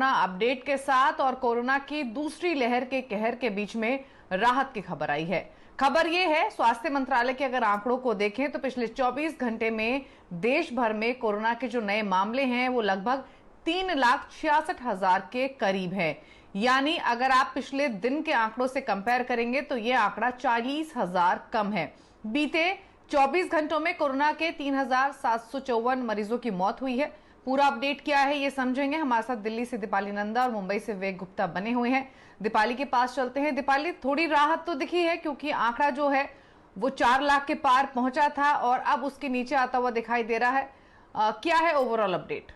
Corona update के साथ और कोरोना की दूसरी लहर के कहर के बीच में राहत की खबर आई है। खबर यह है, स्वास्थ्य मंत्रालय के अगर आंकड़ों को देखें तो पिछले 24 घंटे में देश भर में कोरोना के जो नए मामले हैं वो लगभग 3,66,000 के करीब है। यानी अगर आप पिछले दिन के आंकड़ों से कंपेयर करेंगे तो यह आंकड़ा 40,000 कम है। बीते 24 घंटों में कोरोना के 3,754 मरीजों की मौत हुई है। पूरा अपडेट क्या है ये समझेंगे। हमारे साथ दिल्ली से दीपाली नंदा और मुंबई से विवेक गुप्ता बने हुए हैं। दीपाली के पास चलते हैं। दीपाली, थोड़ी राहत तो दिखी है क्योंकि आंकड़ा जो है वो 4 लाख के पार पहुंचा था और अब उसके नीचे आता हुआ दिखाई दे रहा है। क्या है ओवरऑल अपडेट?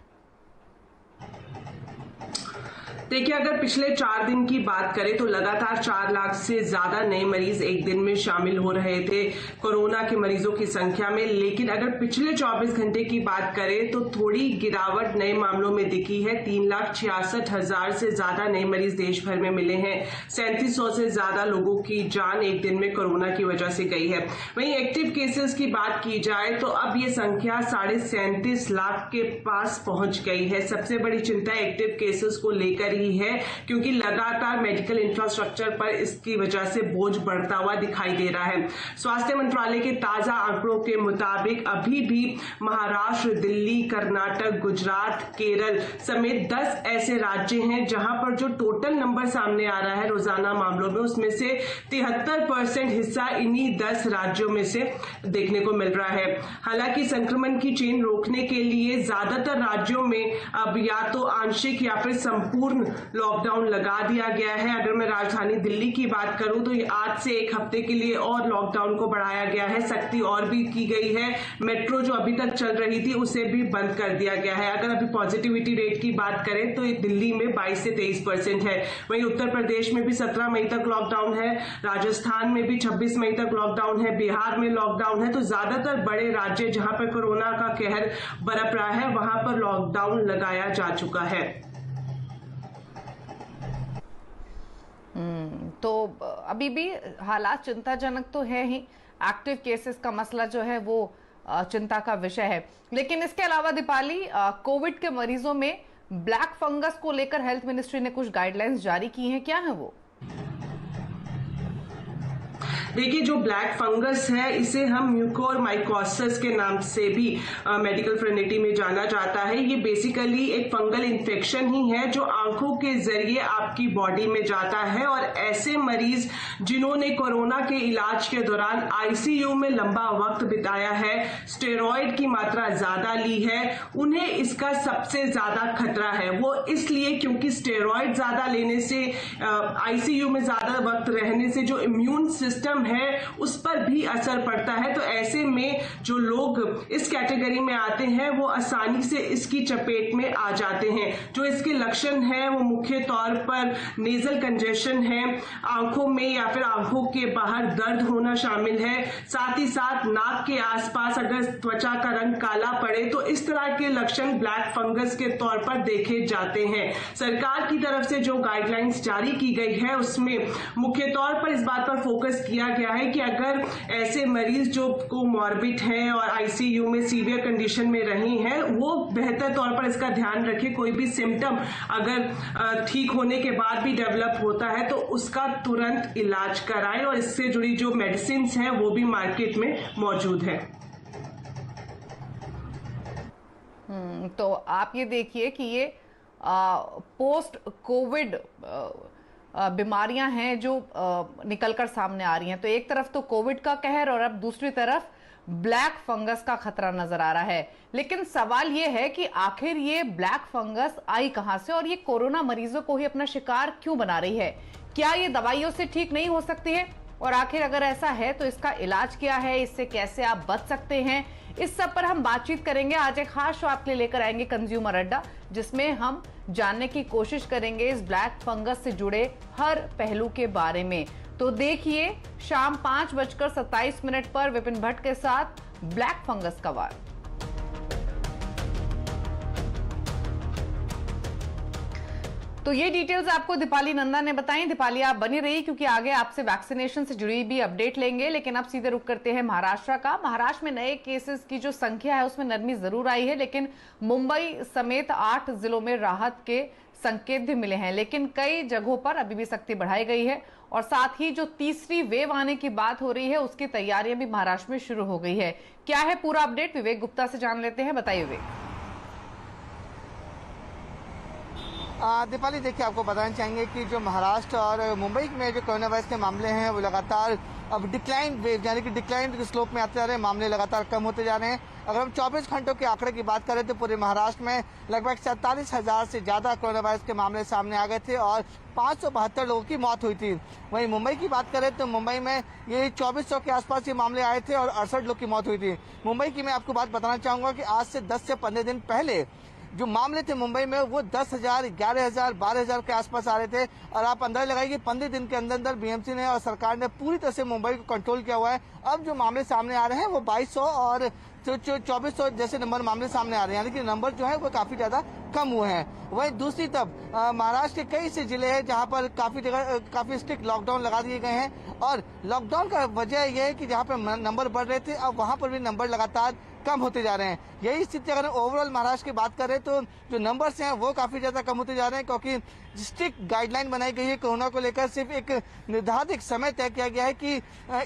देखिए, अगर पिछले 4 दिन की बात करें तो लगातार 4 लाख से ज्यादा नए मरीज एक दिन में शामिल हो रहे थे कोरोना के मरीजों की संख्या में। लेकिन अगर पिछले 24 घंटे की बात करें तो थोड़ी गिरावट नए मामलों में दिखी है। 3,66,000 से ज्यादा नए मरीज देश भर में मिले हैं। 3700 से ज्यादा लोगों की जान एक दिन में कोरोना की वजह से गई है। वहीं एक्टिव केसेस की बात की जाए तो अब ये संख्या 37.5 लाख के पास पहुंच गई है। सबसे बड़ी चिंता एक्टिव केसेस को लेकर ही है क्योंकि लगातार मेडिकल इंफ्रास्ट्रक्चर पर इसकी वजह से बोझ बढ़ता हुआ दिखाई दे रहा है। स्वास्थ्य मंत्रालय के ताजा आंकड़ों के मुताबिक अभी भी महाराष्ट्र, दिल्ली, कर्नाटक, गुजरात, केरल समेत 10 ऐसे राज्य हैं जहां पर जो टोटल नंबर सामने आ रहा है रोजाना मामलों में, उसमें से 73% हिस्सा इन्हीं 10 राज्यों में से देखने को मिल रहा है। हालांकि संक्रमण की चेन रोकने के लिए ज्यादातर राज्यों में अब या तो आंशिक या फिर संपूर्ण लॉकडाउन लगा दिया गया है। अगर मैं राजधानी दिल्ली की बात करूं तो आज से 1 हफ्ते के लिए और लॉकडाउन को बढ़ाया गया है। सख्ती और भी की गई है। मेट्रो जो अभी तक चल रही थी उसे भी बंद कर दिया गया है। अगर अभी पॉजिटिविटी रेट की बात करें तो दिल्ली में 22 से 23% है। वहीं उत्तर प्रदेश में भी 17 मई तक लॉकडाउन है। राजस्थान में भी 26 मई तक लॉकडाउन है। बिहार में लॉकडाउन है। तो ज्यादातर बड़े राज्य जहां पर कोरोना का कहर बरप रहा है वहां पर लॉकडाउन लगाया जा चुका है। तो अभी भी हालात चिंताजनक तो है ही। एक्टिव केसेस का मसला जो है वो चिंता का विषय है। लेकिन इसके अलावा दीपाली, कोविड के मरीजों में ब्लैक फंगस को लेकर हेल्थ मिनिस्ट्री ने कुछ गाइडलाइंस जारी की हैं। क्या है वो? देखिए, जो ब्लैक फंगस है इसे हम म्यूकोरमाइकोसिस के नाम से भी मेडिकल फ्रेंडिटी में जाना जाता है। ये बेसिकली एक फंगल इन्फेक्शन ही है जो आंखों के जरिए आपकी बॉडी में जाता है और ऐसे मरीज जिन्होंने कोरोना के इलाज के दौरान आईसीयू में लंबा वक्त बिताया है, स्टेरॉइड की मात्रा ज्यादा ली है, उन्हें इसका सबसे ज्यादा खतरा है। वो इसलिए क्योंकि स्टेरॉइड ज्यादा लेने से, आईसीयू में ज्यादा वक्त रहने से जो इम्यून सिस्टम है उस पर भी असर पड़ता है। तो ऐसे में जो लोग इस कैटेगरी में आते हैं वो आसानी से इसकी चपेट में आ जाते हैं। जो इसके लक्षण हैं वो मुख्य तौर पर नेजल कंजेशन है, आंखों में या फिर आंखों के बाहर दर्द होना शामिल है। साथ ही साथ नाक के आसपास अगर त्वचा का रंग काला पड़े तो इस तरह के लक्षण ब्लैक फंगस के तौर पर देखे जाते हैं। सरकार की तरफ से जो गाइडलाइंस जारी की गई है उसमें मुख्य तौर पर इस बात पर फोकस किया गया है कि अगर ऐसे मरीज जो कोमॉर्बिड हैं और आईसीयू में सीवियर कंडीशन में रही हैं वो बेहतर तौर पर इसका ध्यान रखें। कोई भी सिम्टम अगर ठीक होने के बाद भी डेवलप होता है तो उसका तुरंत इलाज कराएं और इससे जुड़ी जो मेडिसिन हैं वो भी मार्केट में मौजूद है। तो आप ये देखिए कि ये पोस्ट कोविड बीमारियां हैं जो निकलकर सामने आ रही हैं। तो एक तरफ तो कोविड का कहर और अब दूसरी तरफ ब्लैक फंगस का खतरा नजर आ रहा है। लेकिन सवाल ये है कि आखिर ये ब्लैक फंगस आई कहां से और ये कोरोना मरीजों को ही अपना शिकार क्यों बना रही है? क्या ये दवाइयों से ठीक नहीं हो सकती है? और आखिर अगर ऐसा है तो इसका इलाज क्या है? इससे कैसे आप बच सकते हैं? इस सब पर हम बातचीत करेंगे। आज एक खास शो आपके लिए लेकर आएंगे कंज्यूमर अड्डा, जिसमें हम जानने की कोशिश करेंगे इस ब्लैक फंगस से जुड़े हर पहलू के बारे में। तो देखिए शाम 5:27 पर विपिन भट्ट के साथ ब्लैक फंगस का वार। तो ये डिटेल्स आपको दीपाली नंदा ने बताई। दीपाली, आप बनी रही क्योंकि आगे आपसे वैक्सीनेशन से जुड़ी भी अपडेट लेंगे। लेकिन अब सीधे रुक करते हैं महाराष्ट्र का। महाराष्ट्र में नए केसेस की जो संख्या है उसमें नरमी जरूर आई है, लेकिन मुंबई समेत 8 जिलों में राहत के संकेत भी मिले हैं, लेकिन कई जगहों पर अभी भी सख्ती बढ़ाई गई है और साथ ही जो तीसरी वेव आने की बात हो रही है उसकी तैयारियां भी महाराष्ट्र में शुरू हो गई है। क्या है पूरा अपडेट, विवेक गुप्ता से जान लेते हैं। बताइए विवेक। दीपाली, देखिए, आपको बताना चाहेंगे कि जो महाराष्ट्र और मुंबई में जो कोरोना वायरस के मामले हैं वो लगातार अब डिक्लाइन वेव यानी कि डिक्लाइन स्लोप में आते जा रहे हैं। मामले लगातार कम होते जा रहे हैं। अगर हम 24 घंटों के आंकड़े की बात करें तो पूरे महाराष्ट्र में लगभग 47,000 से ज्यादा कोरोना वायरस के मामले सामने आ गए थे और 572 लोगों की मौत हुई थी। वहीं मुंबई की बात करें तो मुंबई में ये 2400 के आसपास ये मामले आए थे और 68 लोग की मौत हुई थी। मुंबई की मैं आपको बात बताना चाहूंगा कि आज से 10 से 15 दिन पहले जो मामले थे मुंबई में वो 10,000, 11,000, 12,000 के आसपास आ रहे थे और आप अंदाजा लगाइए 15 दिन के अंदर अंदर बीएमसी ने और सरकार ने पूरी तरह से मुंबई को कंट्रोल किया हुआ है। अब जो मामले सामने आ रहे हैं वो 2200 और 2400 जैसे नंबर मामले सामने आ रहे हैं, यानी कि नंबर जो है वो काफी ज्यादा कम हुए हैं। वहीं दूसरी तरफ महाराष्ट्र के कई से जिले हैं जहां पर काफी जगह काफी स्ट्रिक्ट लॉकडाउन लगा दिए गए हैं और लॉकडाउन का वजह यह है कि जहां पर नंबर बढ़ रहे थे अब वहां पर भी नंबर लगातार कम होते जा रहे हैं। यही स्थिति अगर ओवरऑल महाराष्ट्र की बात करें तो जो नंबर्स हैं वो काफी ज्यादा कम होते जा रहे हैं, क्योंकि स्ट्रिक्ट गाइडलाइन बनाई गई है कोरोना को लेकर। सिर्फ एक निर्धारित समय तय किया गया है कि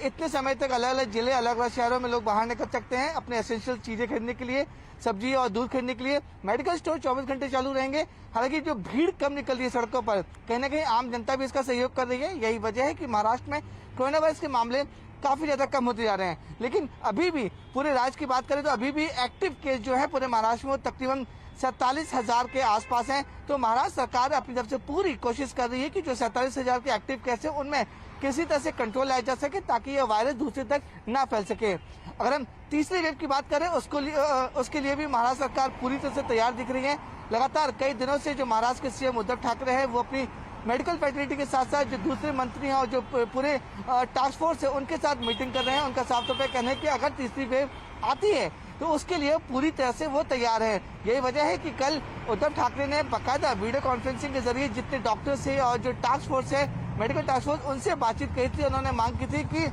इतने समय तक अलग अलग जिले अलग अलग शहरों में लोग बाहर निकल सकते हैं अपने एसेंशियल चीजें खरीदने के लिए, सब्जी और दूध खरीदने के लिए। मेडिकल स्टोर 24 घंटे चालू रहेंगे। हालांकि जो भीड़ कम निकल रही है सड़कों पर, कहीं ना कहीं आम जनता भी इसका सहयोग कर रही है। यही वजह है कि महाराष्ट्र में कोरोना वायरस के मामले काफी ज्यादा कम होते जा रहे हैं। लेकिन अभी भी पूरे राज्य की बात करें तो अभी भी एक्टिव केस जो है पूरे महाराष्ट्र में तकरीबन 47,000 के आसपास हैं। तो महाराष्ट्र सरकार अपनी तरफ से पूरी कोशिश कर रही है कि जो 47,000 के एक्टिव केस है उनमें किसी तरह से कंट्रोल लाया जा सके ताकि यह वायरस दूसरे तक ना फैल सके। अगर हम तीसरी वेव की बात करें उसके लिए भी महाराष्ट्र सरकार पूरी तरह से तैयार दिख रही है। लगातार कई दिनों से जो महाराष्ट्र के सीएम उद्धव ठाकरे हैं वो अपनी मेडिकल फैसिलिटी के साथ साथ जो दूसरे मंत्री हैं और जो पूरे टास्क फोर्स है उनके साथ मीटिंग कर रहे हैं। उनका साफ तौर पर कहना है कि अगर तीसरी वेव आती है तो उसके लिए पूरी तरह से वो तैयार है। यही वजह है कि कल उद्धव ठाकरे ने बाकायदा वीडियो कॉन्फ्रेंसिंग के जरिए जितने डॉक्टर्स है और जो टास्क फोर्स है मेडिकल टास्क फोर्स उनसे बातचीत की थी। उन्होंने मांग की थी कि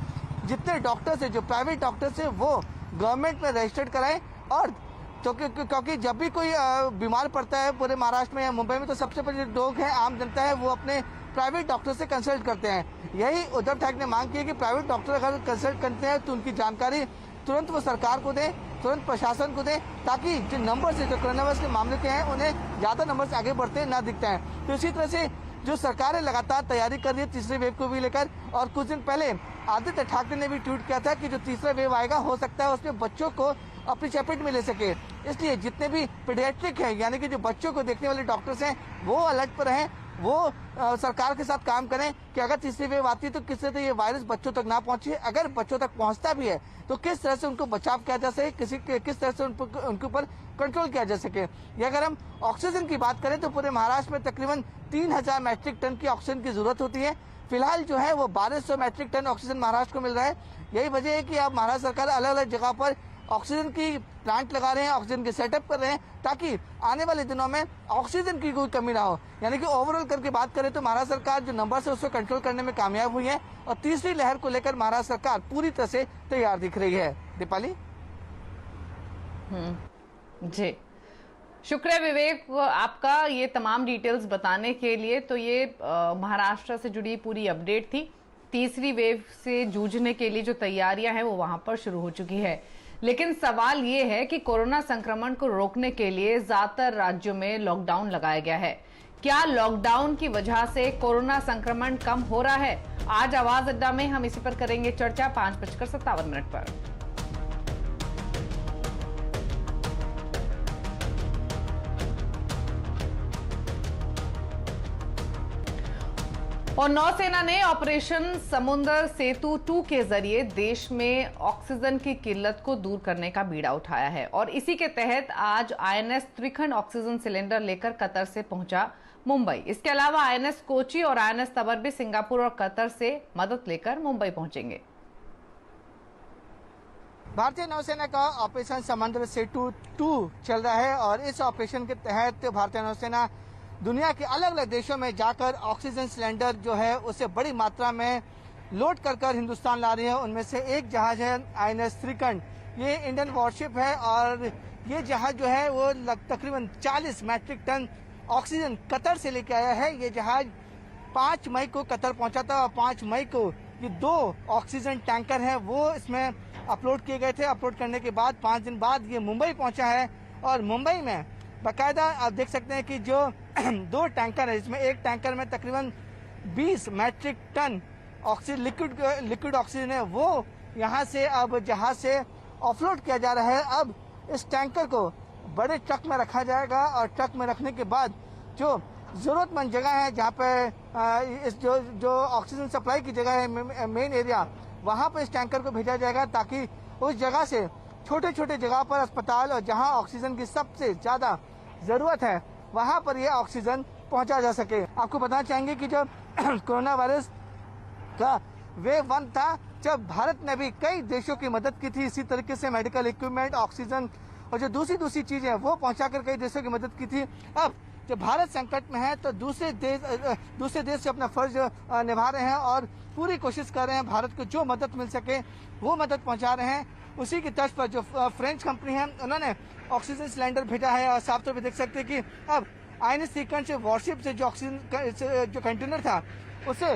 जितने डॉक्टर्स है जो प्राइवेट डॉक्टर्स है वो गवर्नमेंट में रजिस्टर्ड कराएं और तो क्योंकि जब भी कोई बीमार पड़ता है पूरे महाराष्ट्र में या मुंबई में तो सबसे पहले जो लोग हैं आम जनता है वो अपने प्राइवेट डॉक्टर से कंसल्ट करते हैं। यही उद्धव ठाकरे ने मांग की है कि प्राइवेट डॉक्टर अगर कंसल्ट करते हैं तो उनकी जानकारी तुरंत वो सरकार को दें, तुरंत प्रशासन को दें, ताकि जो नंबर से जो कोरोना वायरस के मामले के हैं उन्हें ज्यादा नंबर से आगे बढ़ते ना दिखते हैं। तो इसी तरह से जो सरकार है लगातार तैयारी कर रही है तीसरे वेव को भी लेकर। और कुछ दिन पहले आदित्य ठाकरे ने भी ट्वीट किया था कि जो तीसरा वेव आएगा हो सकता है उसमें बच्चों को अपनी चपेट में ले सके, इसलिए जितने भी पीडियाट्रिक हैं यानी कि जो बच्चों को देखने वाले डॉक्टर्स हैं वो अलर्ट पर हैं, वो सरकार के साथ काम करें कि अगर तीसरी वेव आती है तो किस तरह से ये वायरस बच्चों तक ना पहुंचे, अगर बच्चों तक पहुंचता भी है तो किस तरह से उनको बचाव किया जा सके, किस तरह से उनके ऊपर कंट्रोल किया जा सके। या अगर हम ऑक्सीजन की बात करें तो पूरे महाराष्ट्र में तकरीबन 3,000 मैट्रिक टन की ऑक्सीजन की जरूरत होती है। फिलहाल जो है वो 1200 मैट्रिक टन ऑक्सीजन महाराष्ट्र को मिल रहा है। यही वजह है कि अब महाराष्ट्र सरकार अलग अलग जगह पर ऑक्सीजन की प्लांट लगा रहे हैं, ऑक्सीजन के सेटअप कर रहे हैं ताकि आने वाले दिनों में ऑक्सीजन की कोई कमी ना हो। यानी कि ओवरऑल करके बात करें तो महाराष्ट्र सरकार जो नंबर है उसको कंट्रोल करने में कामयाब हुई है और तीसरी लहर को लेकर महाराष्ट्र सरकार पूरी तरह से तैयार दिख रही है। दीपाली जी, शुक्रिया विवेक आपका ये तमाम डिटेल्स बताने के लिए। तो ये महाराष्ट्र से जुड़ी पूरी अपडेट थी। तीसरी वेव से जूझने के लिए जो तैयारियां हैं वो वहां पर शुरू हो चुकी है, लेकिन सवाल ये है कि कोरोना संक्रमण को रोकने के लिए ज्यादातर राज्यों में लॉकडाउन लगाया गया है। क्या लॉकडाउन की वजह से कोरोना संक्रमण कम हो रहा है? आज आवाज अड्डा में हम इसी पर करेंगे चर्चा 5:57 पर। और नौसेना ने ऑपरेशन समुद्र सेतु 2 के जरिए देश में ऑक्सीजन की किल्लत को दूर करने का बीड़ा उठाया है और इसी के तहत आज आईएनएस त्रिखंड ऑक्सीजन सिलेंडर लेकर कतर से पहुंचा मुंबई। इसके अलावा आईएनएस कोची और आईएनएस तबर भी सिंगापुर और कतर से मदद लेकर मुंबई पहुंचेंगे। भारतीय नौसेना का ऑपरेशन समुद्र सेतु 2 चल रहा है और इस ऑपरेशन के तहत भारतीय नौसेना दुनिया के अलग अलग देशों में जाकर ऑक्सीजन सिलेंडर जो है उसे बड़ी मात्रा में लोड कर हिंदुस्तान ला रही है। उनमें से एक जहाज है आईएनएस त्रिखंड, ये इंडियन वॉरशिप है और ये जहाज जो है वो तकरीबन 40 मैट्रिक टन ऑक्सीजन कतर से लेके आया है। ये जहाज 5 मई को कतर पहुंचा था और 5 मई को ये 2 ऑक्सीजन टैंकर हैं वो इसमें अपलोड किए गए थे। अपलोड करने के बाद 5 दिन बाद ये मुंबई पहुंचा है और मुंबई में बाकायदा आप देख सकते हैं कि जो 2 टैंकर है, इसमें एक टैंकर में तकरीबन 20 metric ton oxygen liquid oxygen है, वो यहाँ से अब जहाज से ऑफलोड किया जा रहा है। अब इस टैंकर को बड़े ट्रक में रखा जाएगा और ट्रक में रखने के बाद जो जरूरतमंद जगह है जहाँ पे इस जो ऑक्सीजन सप्लाई की जगह है मेन एरिया, वहाँ पर इस टैंकर को भेजा जाएगा ताकि उस जगह से छोटे छोटे जगह पर अस्पताल और जहाँ ऑक्सीजन की सबसे ज्यादा जरूरत है वहाँ पर यह ऑक्सीजन पहुँचा जा सके। आपको बताना चाहेंगे कि जब कोरोना वायरस का वेव 1 था, जब भारत ने भी कई देशों की मदद की थी इसी तरीके से मेडिकल इक्विपमेंट, ऑक्सीजन और जो दूसरी चीजें वो पहुंचाकर कई देशों की मदद की थी। अब जब भारत संकट में है तो दूसरे देश से अपना फर्ज निभा रहे हैं और पूरी कोशिश कर रहे हैं भारत को जो मदद मिल सके वो मदद पहुंचा रहे हैं। उसी की तर्ज पर जो फ्रेंच कंपनी है उन्होंने ऑक्सीजन सिलेंडर भेजा है और साफ तौर पर देख सकते हैं कि अब INS सीकंड से वॉरशिप से जो ऑक्सीजन जो कंटेनर था उसे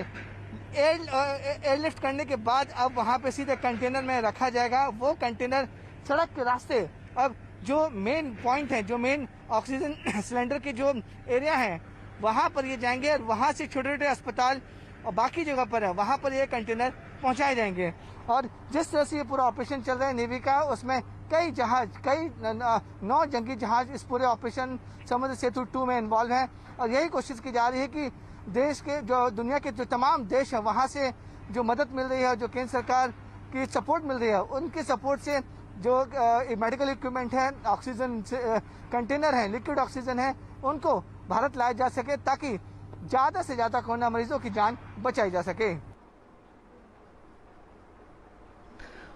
एयरलिफ्ट करने के बाद अब वहां पे सीधे कंटेनर में रखा जाएगा। वो कंटेनर सड़क के रास्ते अब जो मेन पॉइंट है, जो मेन ऑक्सीजन सिलेंडर के जो एरिया है वहां पर ये जाएंगे और वहां से छोटे छोटे अस्पताल और बाकी जगह पर है वहां पर ये कंटेनर पहुंचाए जाएंगे। और जिस तरह से ये पूरा ऑपरेशन चल रहा है नेवी का, उसमें कई 9 जंगी जहाज इस पूरे ऑपरेशन समुद्र सेतु 2 में इन्वॉल्व हैं और यही कोशिश की जा रही है कि देश के जो दुनिया के जो तमाम देश है वहां से जो मदद मिल रही है, जो केंद्र सरकार की सपोर्ट मिल रही है, उनके सपोर्ट से जो मेडिकल इक्विपमेंट है, ऑक्सीजन कंटेनर है, लिक्विड ऑक्सीजन है, उनको भारत लाया जा सके ताकि ज्यादा से ज्यादा कोरोना मरीजों की जान बचाई जा सके।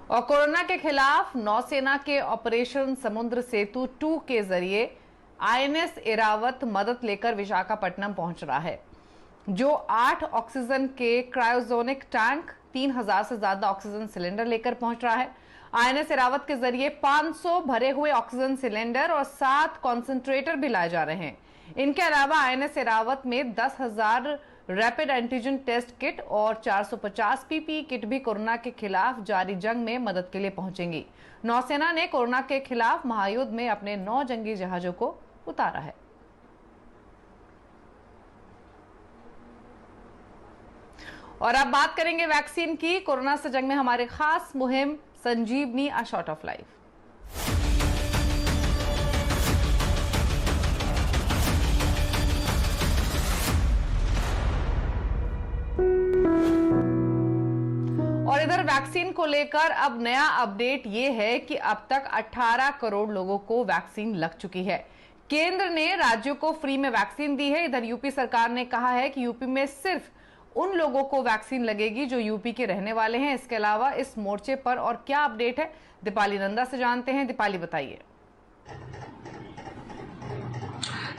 और कोरोना के खिलाफ नौसेना के ऑपरेशन समुद्र सेतु 2 के जरिए INS एरावत मदद लेकर विशाखापट्टनम पहुंच रहा है, जो 8 ऑक्सीजन के क्रायोजेनिक टैंक, 3000 से ज्यादा ऑक्सीजन सिलेंडर लेकर पहुंच रहा है। INS एरावत के जरिए 500 भरे हुए ऑक्सीजन सिलेंडर और 7 कॉन्सेंट्रेटर भी लाए जा रहे हैं। इनके अलावा INS एरावत में 10,000 रैपिड एंटीजन टेस्ट किट और 450 PPE किट भी कोरोना के खिलाफ जारी जंग में मदद के लिए पहुंचेंगी। नौसेना ने कोरोना के खिलाफ महायुद्ध में अपने 9 जंगी जहाजों को उतारा है। और अब बात करेंगे वैक्सीन की। कोरोना से जंग में हमारे खास मुहिम संजीवनी अ शॉट ऑफ लाइफ। और इधर वैक्सीन को लेकर अब नया अपडेट ये है कि अब तक 18 करोड़ लोगों को वैक्सीन लग चुकी है। केंद्र ने राज्यों को फ्री में वैक्सीन दी है। इधर यूपी सरकार ने कहा है कि यूपी में सिर्फ उन लोगों को वैक्सीन लगेगी जो यूपी के रहने वाले हैं। इसके अलावा इस मोर्चे पर और क्या अपडेट है, दीपाली नंदा से जानते हैं। दीपाली, बताइए।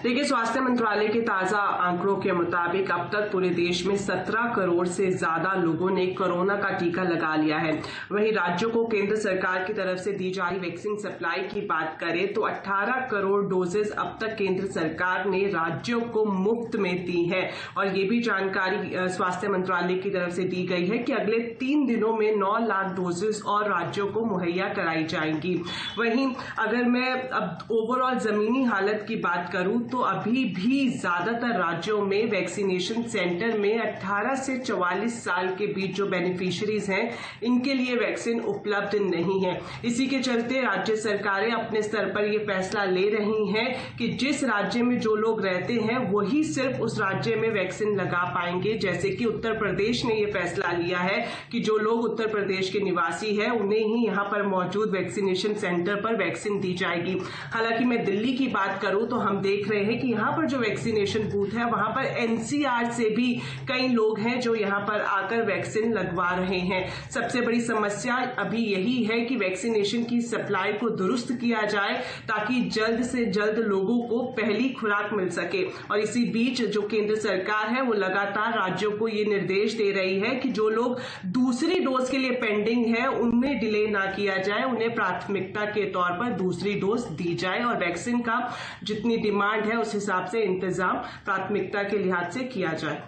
देखिए, स्वास्थ्य मंत्रालय के ताजा आंकड़ों के मुताबिक अब तक पूरे देश में 17 करोड़ से ज्यादा लोगों ने कोरोना का टीका लगा लिया है। वहीं राज्यों को केंद्र सरकार की तरफ से दी जा रही वैक्सीन सप्लाई की बात करें तो 18 करोड़ डोजेस अब तक केंद्र सरकार ने राज्यों को मुफ्त में दी है। और ये भी जानकारी स्वास्थ्य मंत्रालय की तरफ से दी गई है कि अगले 3 दिनों में 9 लाख डोजेस और राज्यों को मुहैया कराई जाएंगी। वहीं अगर मैं अब ओवरऑल जमीनी हालत की बात करूं तो अभी भी ज्यादातर राज्यों में वैक्सीनेशन सेंटर में 18 से 44 साल के बीच जो बेनिफिशियरीज हैं इनके लिए वैक्सीन उपलब्ध नहीं है। इसी के चलते राज्य सरकारें अपने स्तर पर यह फैसला ले रही हैं कि जिस राज्य में जो लोग रहते हैं वही सिर्फ उस राज्य में वैक्सीन लगा पाएंगे। जैसे कि उत्तर प्रदेश ने यह फैसला लिया है कि जो लोग उत्तर प्रदेश के निवासी हैं उन्हें ही यहाँ पर मौजूद वैक्सीनेशन सेंटर पर वैक्सीन दी जाएगी। हालांकि मैं दिल्ली की बात करूं तो हम देख रहे हैं कि यहाँ पर जो वैक्सीनेशन बूथ है वहां पर NCR से भी कई लोग हैं जो यहाँ पर आकर वैक्सीन लगवा रहे हैं। सबसे बड़ी समस्या अभी यही है कि वैक्सीनेशन की सप्लाई को दुरुस्त किया जाए ताकि जल्द से जल्द लोगों को पहली खुराक मिल सके। और इसी बीच जो केंद्र सरकार है वो लगातार राज्यों को ये निर्देश दे रही है कि जो लोग दूसरी डोज के लिए पेंडिंग है उनमें डिले ना किया जाए, उन्हें प्राथमिकता के तौर पर दूसरी डोज दी जाए और वैक्सीन का जितनी डिमांड है उस हिसाब से इंतजाम प्राथमिकता के लिहाज से किया जाए।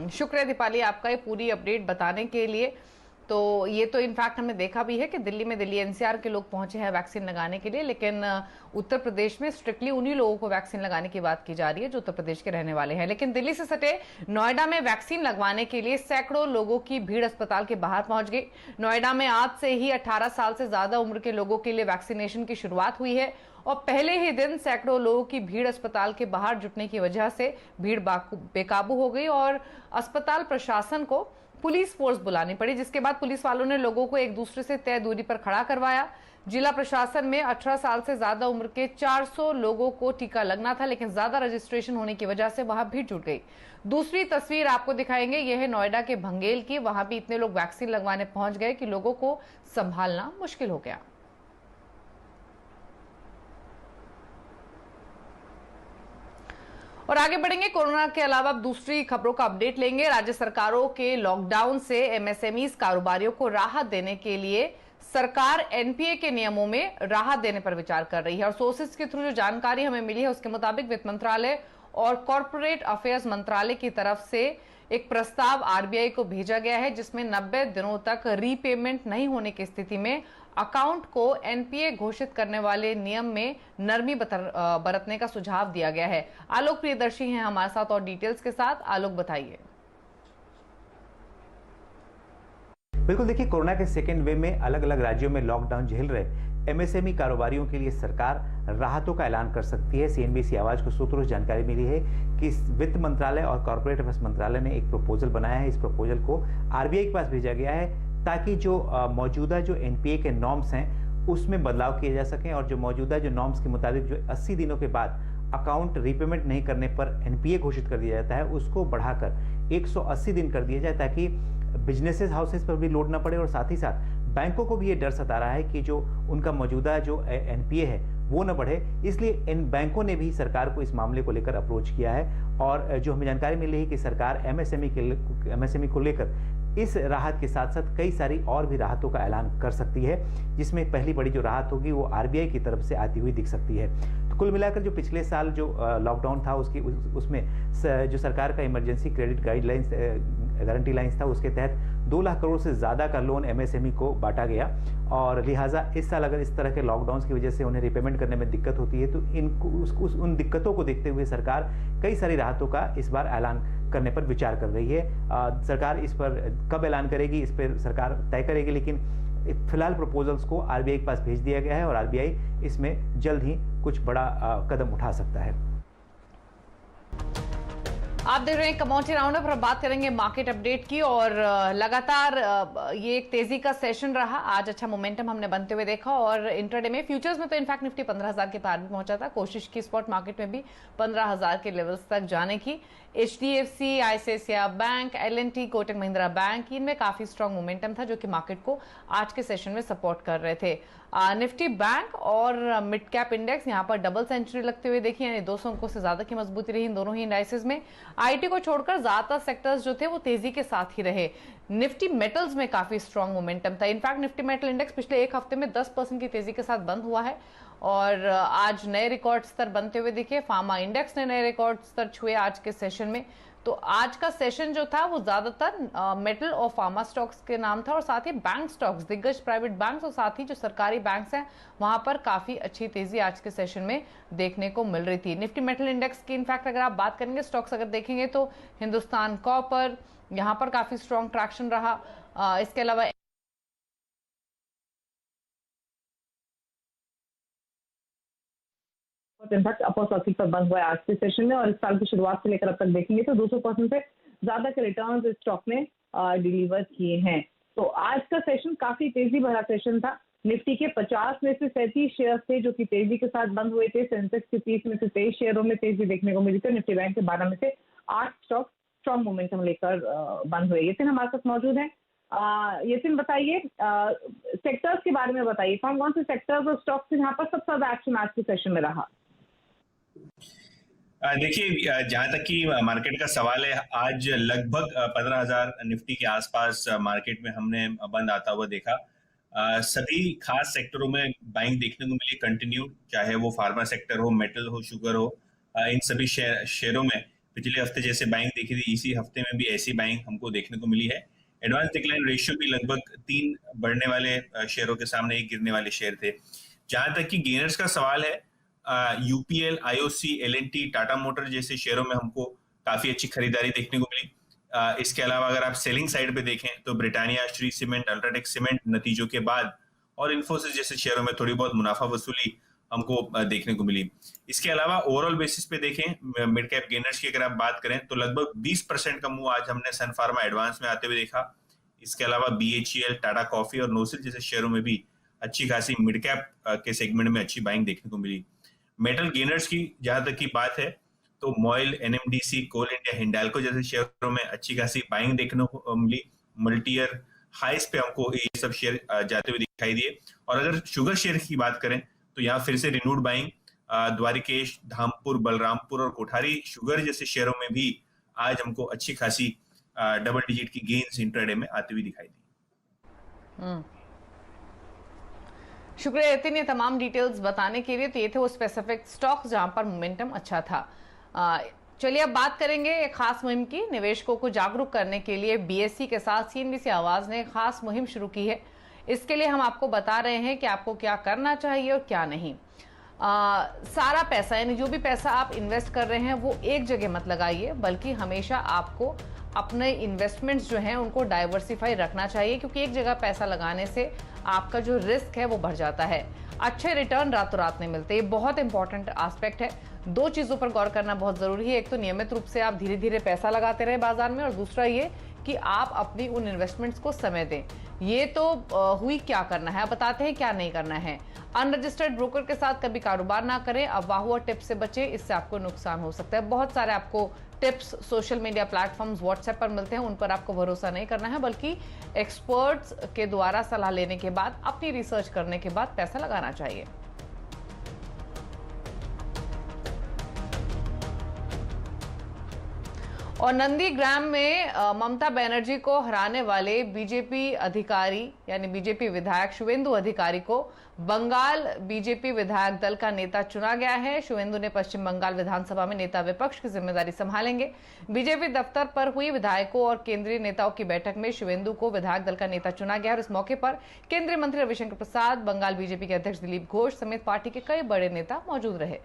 शुक्रिया दीपाली आपका ये पूरी अपडेट बताने के लिए। तो ये तो इनफैक्ट हमने देखा भी है कि दिल्ली में दिल्ली एनसीआर के लोग पहुंचे हैं वैक्सीन लगाने के लिए, लेकिन उत्तर प्रदेश में स्ट्रिक्टली उन्हीं लोगों को वैक्सीन लगाने की बात की जा रही है जो उत्तर प्रदेश के रहने वाले हैं। लेकिन दिल्ली से सटे नोएडा में वैक्सीन लगवाने के लिए सैकड़ों लोगों की भीड़ अस्पताल के बाहर पहुंच गई। नोएडा में आज से ही 18 साल से ज्यादा उम्र के लोगों के लिए वैक्सीनेशन की शुरुआत हुई है और पहले ही दिन सैकड़ों लोगों की भीड़ अस्पताल के बाहर जुटने की वजह से भीड़ बेकाबू हो गई और अस्पताल प्रशासन को पुलिस फोर्स बुलानी पड़ी, जिसके बाद पुलिस वालों ने लोगों को एक दूसरे से तय दूरी पर खड़ा करवाया। जिला प्रशासन में 18 साल से ज्यादा उम्र के 400 लोगों को टीका लगना था, लेकिन ज्यादा रजिस्ट्रेशन होने की वजह से वहां भीड़ जुट गई। दूसरी तस्वीर आपको दिखाएंगे, यह है नोएडा के भंगेल की। वहां भी इतने लोग वैक्सीन लगवाने पहुंच गए कि लोगों को संभालना मुश्किल हो गया। और आगे बढ़ेंगे, कोरोना के अलावा अब दूसरी खबरों का अपडेट लेंगे। राज्य सरकारों के लॉकडाउन से एमएसएमई कारोबारियों को राहत देने के लिए सरकार एनपीए के नियमों में राहत देने पर विचार कर रही है और सोर्सेज के थ्रू जो जानकारी हमें मिली है उसके मुताबिक वित्त मंत्रालय और कॉर्पोरेट अफेयर्स मंत्रालय की तरफ से एक प्रस्ताव आरबीआई को भेजा गया है, जिसमें 90 दिनों तक रीपेमेंट नहीं होने की स्थिति में अकाउंट को एनपीए घोषित करने वाले नियम में नरमी बरतने का सुझाव दिया गया है। आलोक प्रियदर्शी हैं हमारे साथ और डिटेल्स के साथ। आलोक बताइए। बिल्कुल, देखिए, कोरोना के सेकेंड वेव में अलग अलग राज्यों में लॉकडाउन झेल रहे एमएसएमई कारोबारियों के लिए सरकार राहतों का ऐलान कर सकती है। सीएनबीसी आवाज को सूत्रों से जानकारी मिली है कि वित्त मंत्रालय और कॉर्पोरेट अफेयर्स मंत्रालय ने एक प्रपोजल बनाया है। इस प्रपोजल को आरबीआई के पास भेजा गया है ताकि जो मौजूदा जो एनपीए के नॉर्म्स हैं उसमें बदलाव किए जा सकें और जो मौजूदा जो नॉर्म्स के मुताबिक जो 80 दिनों के बाद अकाउंट रीपेमेंट नहीं करने पर एनपीए घोषित कर दिया जाता है उसको बढ़ाकर 180 दिन कर दिया जाए ताकि बिजनेसेस हाउसेस पर भी लोड ना पड़े और साथ ही साथ बैंकों को भी ये डर सता रहा है कि जो उनका मौजूदा जो एनपीए है वो न बढ़े। इसलिए इन बैंकों ने भी सरकार को इस मामले को लेकर अप्रोच किया है और जो हमें जानकारी मिल रही है कि सरकार एमएसएमई को लेकर इस राहत के साथ साथ कई सारी और भी राहतों का ऐलान कर सकती है, जिसमें पहली बड़ी जो राहत होगी वो आरबीआई की तरफ से आती हुई दिख सकती है। तो कुल मिलाकर जो पिछले साल जो लॉकडाउन था उसमें जो सरकार का emergency credit guidelines guarantee lines था उसके तहत 2 लाख करोड़ से ज़्यादा का लोन एमएसएमई को बांटा गया और लिहाजा इस साल अगर इस तरह के लॉकडाउन की वजह से उन्हें रिपेमेंट करने में दिक्कत होती है तो उन दिक्कतों को देखते हुए सरकार कई सारी राहतों का इस बार ऐलान करने पर विचार कर रही है। सरकार इस पर कब ऐलान करेगी इस पर सरकार तय करेगी, लेकिन फिलहाल प्रपोजल्स को आरबीआई के पास भेज दिया गया है और आरबीआई इसमें जल्द ही कुछ बड़ा कदम उठा सकता है। आप देख रहे हैं कमोडिटी राउंडअप पर। बात करेंगे मार्केट अपडेट की और लगातार ये एक तेजी का सेशन रहा। आज अच्छा मोमेंटम हमने बनते हुए देखा और इंट्राडे में फ्यूचर्स में तो इनफैक्ट निफ्टी 15,000 के पार भी पहुंचा था। कोशिश की स्पॉट मार्केट में भी 15,000 के लेवल्स तक जाने की। HDFC, ICICI bank, LNT, Kotak Mahindra bank, इनमें काफी स्ट्रांग मोमेंटम था जो कि मार्केट को आज के सेशन में सपोर्ट कर रहे थे। निफ्टी बैंक और मिड कैप इंडेक्स यहां पर डबल सेंचुरी लगते हुए देखी, यानी 200 अंकों से ज्यादा की मजबूती रही इन दोनों ही इंडाइसेस में। आईटी को छोड़कर ज्यादातर सेक्टर्स जो थे वो तेजी के साथ ही रहे। निफ्टी मेटल्स में काफी स्ट्रांग मोमेंटम था। इनफैक्ट निफ्टी मेटल इंडेक्स पिछले एक हफ्ते में 10% की तेजी के साथ बंद हुआ है और आज नए रिकॉर्ड स्तर बनते हुए दिखे। फार्मा इंडेक्स ने नए रिकॉर्ड स्तर छुए आज के सेशन में। तो आज का सेशन जो था वो ज्यादातर मेटल और फार्मा स्टॉक्स के नाम था और साथ ही बैंक स्टॉक्स, दिग्गज प्राइवेट बैंक्स और साथ ही जो सरकारी बैंक्स हैं वहां पर काफी अच्छी तेजी आज के सेशन में देखने को मिल रही थी। निफ्टी मेटल इंडेक्स की इनफैक्ट अगर आप बात करेंगे स्टॉक्स अगर देखेंगे तो हिंदुस्तान कॉपर यहां पर काफी स्ट्रॉन्ग ट्रैक्शन रहा। इसके अलावा इनफैक्ट अपर सर्किट पर बंद हुआ है आज के सेशन में और इस साल की शुरुआत से लेकर अब तक देखेंगे तो 200% से ज्यादा के रिटर्न्स इस स्टॉक ने डिलीवर किए हैं। तो आज का सेशन काफी तेजी भरा सेशन था। निफ्टी के 50 में से 37 शेयर थे जो कि तेजी के साथ बंद हुए थे। सेंसेक्स के 30 में से 23 शेयरों में तेजी देखने को मिली थी। निफ्टी बैंक के 12 में से 8 स्टॉक स्ट्रॉन्ग मोमेंटम लेकर बंद हुए। यतिन हमारे साथ मौजूद है। यतिन बताइए, सेक्टर्स के बारे में बताइए, कौन कौन से सेक्टर्स और स्टॉक्स यहाँ पर सबसे ज्यादा एक्शन आज के सेशन में रहा? देखिए, जहां तक कि मार्केट का सवाल है, आज लगभग 15,000 निफ्टी के आसपास मार्केट में हमने बंद आता हुआ देखा। सभी खास सेक्टरों में बाइंग देखने को मिली कंटिन्यू, चाहे वो फार्मा सेक्टर हो, मेटल हो, शुगर हो। इन सभी शेयरों में पिछले हफ्ते जैसे बाइंग देखी थी, इसी हफ्ते में भी ऐसी बाइंग हमको देखने को मिली है। एडवांस डिक्लाइन रेशियो भी लगभग 3 बढ़ने वाले शेयरों के सामने 1 गिरने वाले शेयर थे। जहां तक कि गेनर्स का सवाल है, UPL, IOC, LNT, Tata motor जैसे शेयरों में हमको काफी अच्छी खरीदारी देखने को मिली। इसके अलावा अगर आप सेलिंग साइड पे देखें तो Britannia, Shri cement, UltraTech cement नतीजों के बाद और इन्फोसिस जैसे शेयरों में थोड़ी बहुत मुनाफा वसूली हमको देखने को मिली। इसके अलावा ओवरऑल बेसिस पे देखें, मिड कैप गेनर्स की अगर आप बात करें तो लगभग 20% का मूव आज हमने सन फार्मा एडवांस में आते हुए देखा। इसके अलावा बीएचईएल, टाटा कॉफी और नोसिल जैसे शेयरों में भी अच्छी खासी मिड कैप के सेगमेंट में अच्छी बाइंग देखने को मिली। मेटल गेनर्स की जहां तक की बात है तो मॉयल, एनएमडीसी, कोल इंडिया, हिंडाल्को जैसे शेयरों में अच्छी खासी बाइंग देखने को मिली। मल्टी ईयर हाइस पे हमको ये सब शेयर जाते हुए दिखाई दिए। और अगर शुगर शेयर की बात करें तो यहाँ फिर से रिन्यूड बाइंग द्वारिकेश, धामपुर, बलरामपुर और कोठारी शुगर जैसे शेयरों में भी आज हमको अच्छी खासी डबल डिजिट की गेन्स इंट्राडे में आती हुई दिखाई दी। शुक्रिया यतिन, ये तमाम डिटेल्स बताने के लिए। तो ये थे वो स्पेसिफिक स्टॉक्स जहां पर मोमेंटम अच्छा था। चलिए अब बात करेंगे एक खास मुहिम की। निवेशकों को जागरूक करने के लिए बीएसई के साथ सीएनबीसी आवाज ने खास मुहिम शुरू की है। इसके लिए हम आपको बता रहे हैं कि आपको क्या करना चाहिए और क्या नहीं। सारा पैसा, यानी जो भी पैसा आप इन्वेस्ट कर रहे हैं वो एक जगह मत लगाइए, बल्कि हमेशा आपको अपने इन्वेस्टमेंट्स जो हैं उनको डाइवर्सिफाई रखना चाहिए, क्योंकि एक जगह पैसा लगाने से आपका जो रिस्क है वो बढ़ जाता है। अच्छे रिटर्न रातों रात नहीं मिलते, ये बहुत इंपॉर्टेंट एस्पेक्ट है। 2 चीजों पर गौर करना बहुत जरूरी है। एक तो नियमित रूप से आप धीरे धीरे पैसा लगाते रहे बाजार में, और दूसरा ये कि आप अपनी उन इन्वेस्टमेंट्स को समय दें। ये तो हुई क्या करना है, अब बताते हैं क्या नहीं करना है। अनरजिस्टर्ड ब्रोकर के साथ कभी कारोबार ना करें, अफवाहों और टिप्स से बचें, इससे आपको नुकसान हो सकता है। बहुत सारे आपको tips social media platforms, WhatsApp पर मिलते हैं, उन पर आपको भरोसा नहीं करना है, बल्कि एक्सपर्ट्स के द्वारा सलाह लेने के बाद, अपनी रिसर्च करने के बाद पैसा लगाना चाहिए। और नंदीग्राम में ममता बनर्जी को हराने वाले बीजेपी अधिकारी यानी बीजेपी विधायक शुवेंदु अधिकारी को बंगाल बीजेपी विधायक दल का नेता चुना गया है। शुवेंदु ने पश्चिम बंगाल विधानसभा में नेता विपक्ष की जिम्मेदारी संभालेंगे। बीजेपी दफ्तर पर हुई विधायकों और केंद्रीय नेताओं की बैठक में शुवेंदु को विधायक दल का नेता चुना गया और इस मौके पर केंद्रीय मंत्री रविशंकर प्रसाद, बंगाल बीजेपी के अध्यक्ष दिलीप घोष समेत पार्टी के कई बड़े नेता मौजूद रहे।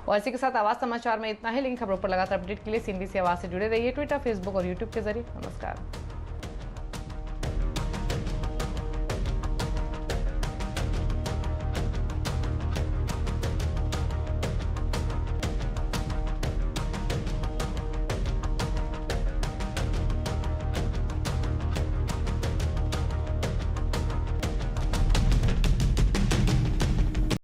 और इसी के साथ आवाज समाचार में इतना है, लेकिन खबरों पर लगातार अपडेट के लिए सीएनबीसी आवाज से जुड़े रहिए। ट्विटर, फेसबुक और यूट्यूब के जरिए। नमस्कार।